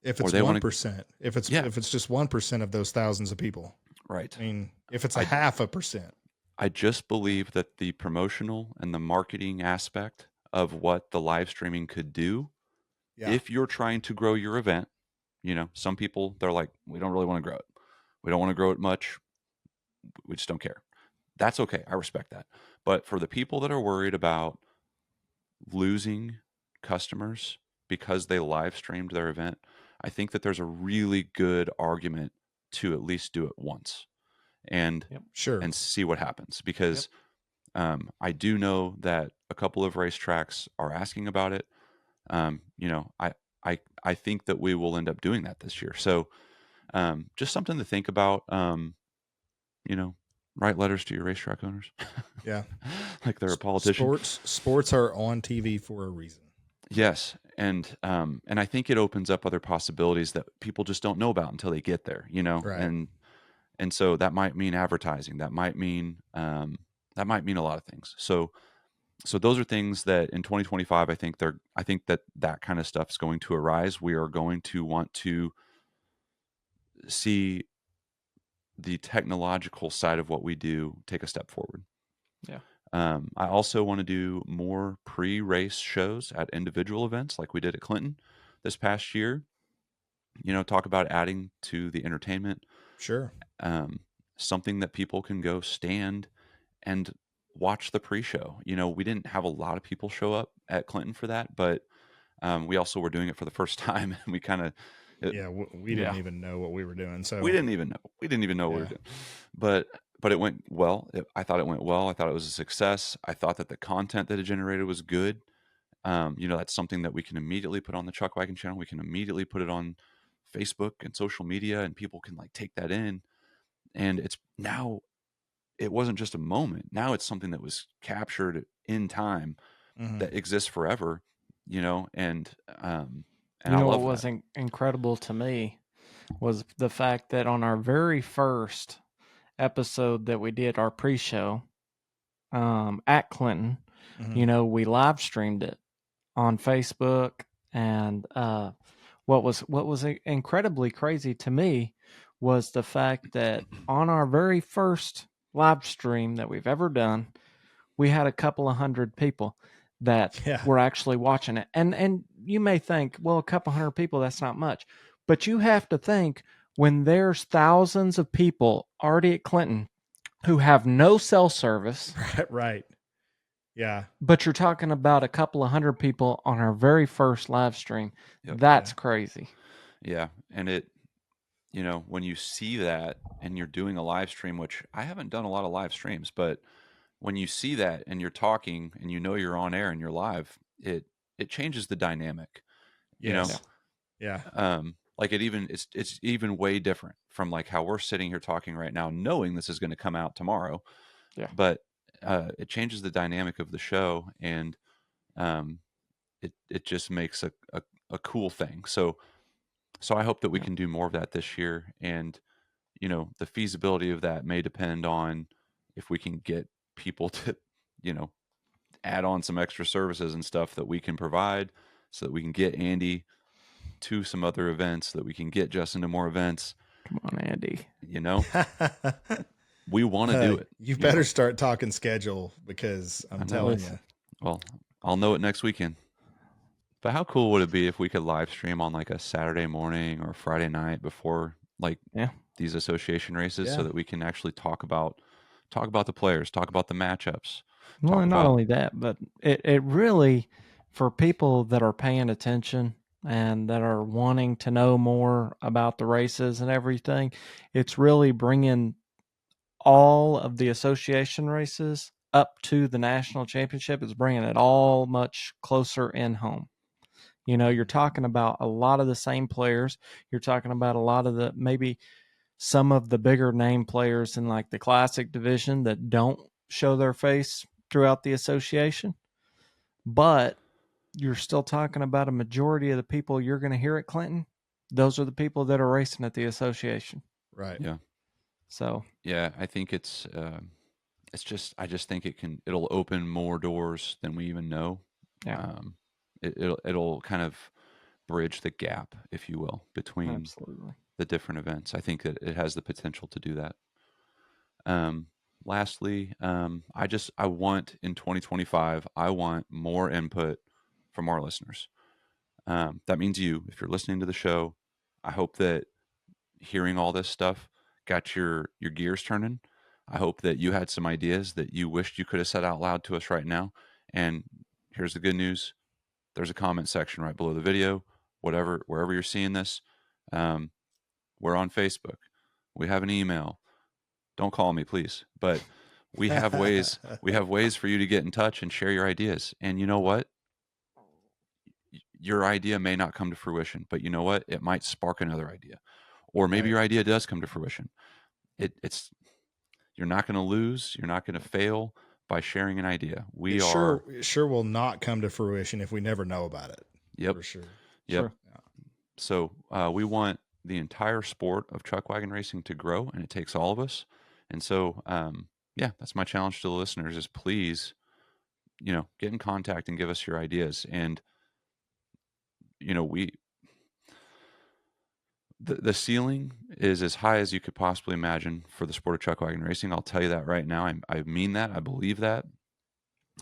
If it's 1%, if it's just 1% of those thousands of people, right? I mean, if it's 0.5%, I just believe that the promotional and the marketing aspect of what the live streaming could do, if you're trying to grow your event, some people, they're like, we don't really want to grow it. We don't want to grow it much. We just don't care. That's okay. I respect that. But for the people that are worried about losing customers because they live streamed their event, I think that there's a really good argument to at least do it once and and see what happens, because I do know that a couple of racetracks are asking about it. I think that we will end up doing that this year. So just something to think about. Write letters to your racetrack owners. Yeah. Like they're a politician. Sports are on TV for a reason. Yes. And I think it opens up other possibilities that people just don't know about until they get there, Right. And so that might mean advertising. That might mean a lot of things. So those are things that in 2025, I think that kind of stuff is going to arise. We are going to want to see the technological side of what we do take a step forward. Yeah. I also want to do more pre-race shows at individual events like we did at Clinton this past year. Talk about adding to the entertainment. Sure. Something that people can go stand and watch the pre-show. We didn't have a lot of people show up at Clinton for that, but we also were doing it for the first time, and we kind of we didn't even know what we were doing. So we didn't even know what we were doing, but it went well. I thought it went well. I thought it was a success. I thought that the content that it generated was good. That's something that we can immediately put on the Chuckwagon channel. We can immediately put it on Facebook and social media, and people can take that in. And it wasn't just a moment. Now it's something that was captured in time that exists forever, and I love what was incredible to me was the fact that on our very first episode that we did, our pre-show at Clinton, we live streamed it on Facebook, and what was incredibly crazy to me was the fact that on our very first live stream that we've ever done, we had a couple of hundred people. that Yeah. were actually watching it. And you may think, well, a couple hundred people, that's not much. But you have to think, when there's thousands of people already at Clinton who have no cell service, Right. Yeah. but you're talking about a couple of hundred people on our very first live stream. Yep. That's Yeah. crazy. Yeah. And it, when you see that and you're doing a live stream, which I haven't done a lot of live streams, but when you see that and you're talking and you're on air and you're live, it changes the dynamic. Yes. Yeah. Like it's even way different from like how we're sitting here talking right now, knowing this is going to come out tomorrow. Yeah. But it changes the dynamic of the show, and it just makes a cool thing. So I hope that we can do more of that this year, and the feasibility of that may depend on if we can get people to add on some extra services and stuff that we can provide, so that we can get Andy to some other events, so that we can get Justin to more events. Come on, Andy. We want to do it. You better start talking schedule, because I'm telling you. Well, I'll know it next weekend. But how cool would it be if we could live stream on like a Saturday morning or Friday night before these association races, so that we can actually talk about the players, talk about the matchups. Well, not only that, but it really, for people that are paying attention and that are wanting to know more about the races and everything, it's really bringing all of the association races up to the national championship. It's bringing it all much closer in home. You're talking about a lot of the same players. You're talking about a lot of maybe some of the bigger name players in like the classic division that don't show their face throughout the association. But you're still talking about a majority of the people you're going to hear at Clinton. Those are the people that are racing at the association. Right. Yeah. So, yeah, I think I just think it'll open more doors than we even know. Yeah. It'll kind of bridge the gap, if you will, between the different events. I think that it has the potential to do that. Lastly, I want in 2025, I want more input from our listeners. That means you, if you're listening to the show, I hope that hearing all this stuff got your gears turning. I hope that you had some ideas that you wished you could have said out loud to us right now. And here's the good news. There's a comment section right below the video, wherever you're seeing this. We're on Facebook. We have an email. Don't call me, please. But we have ways. We have ways for you to get in touch and share your ideas. And you know what? Your idea may not come to fruition, but you know what? It might spark another idea, or maybe your idea does come to fruition. You're not going to lose. You're not going to fail by sharing an idea. Sure will not come to fruition if we never know about it. Yep. For sure. Yep. Sure. Yeah. So we want the entire sport of chuckwagon racing to grow, and it takes all of us. And so, that's my challenge to the listeners: is please, get in contact and give us your ideas. And the ceiling is as high as you could possibly imagine for the sport of chuckwagon racing. I'll tell you that right now. I mean that. I believe that.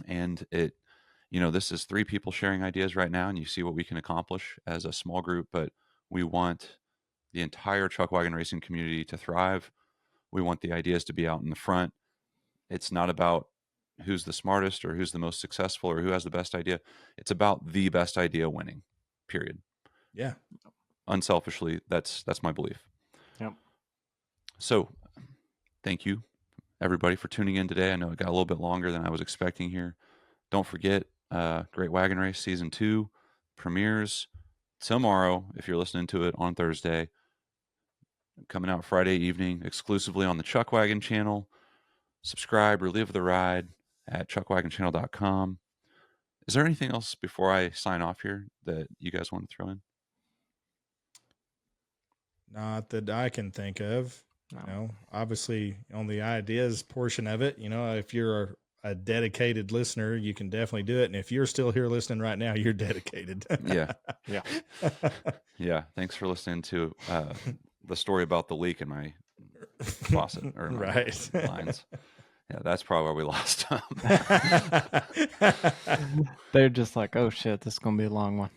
And this is 3 people sharing ideas right now, and you see what we can accomplish as a small group. But we want the entire chuckwagon racing community to thrive. We want the ideas to be out in the front. It's not about who's the smartest or who's the most successful or who has the best idea. It's about the best idea winning, period. Yeah. Unselfishly, that's my belief. Yep. So thank you, everybody, for tuning in today. I know it got a little bit longer than I was expecting here. Don't forget, Great Wagon Race Season 2 premieres tomorrow, if you're listening to it on Thursday. Coming out Friday evening, exclusively on the Chuckwagon Channel. Subscribe or live the ride at chuckwagonchannel.com. Is there anything else before I sign off here that you guys want to throw in? Not that I can think of. No. Obviously on the ideas portion of it, if you're a dedicated listener, you can definitely do it. And if you're still here listening right now, you're dedicated. Yeah. Yeah. Yeah. Thanks for listening to the story about the leak in my faucet or my Right. lines. Yeah, that's probably where we lost them. They're just like, oh shit, this is gonna be a long one.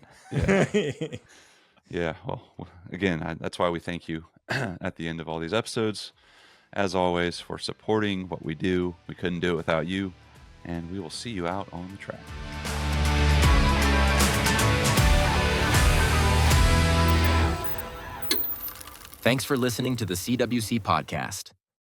Yeah. Well, again, that's why we thank you at the end of all these episodes, as always, for supporting what we do. We couldn't do it without you, and we will see you out on the track. Thanks for listening to the CWC podcast.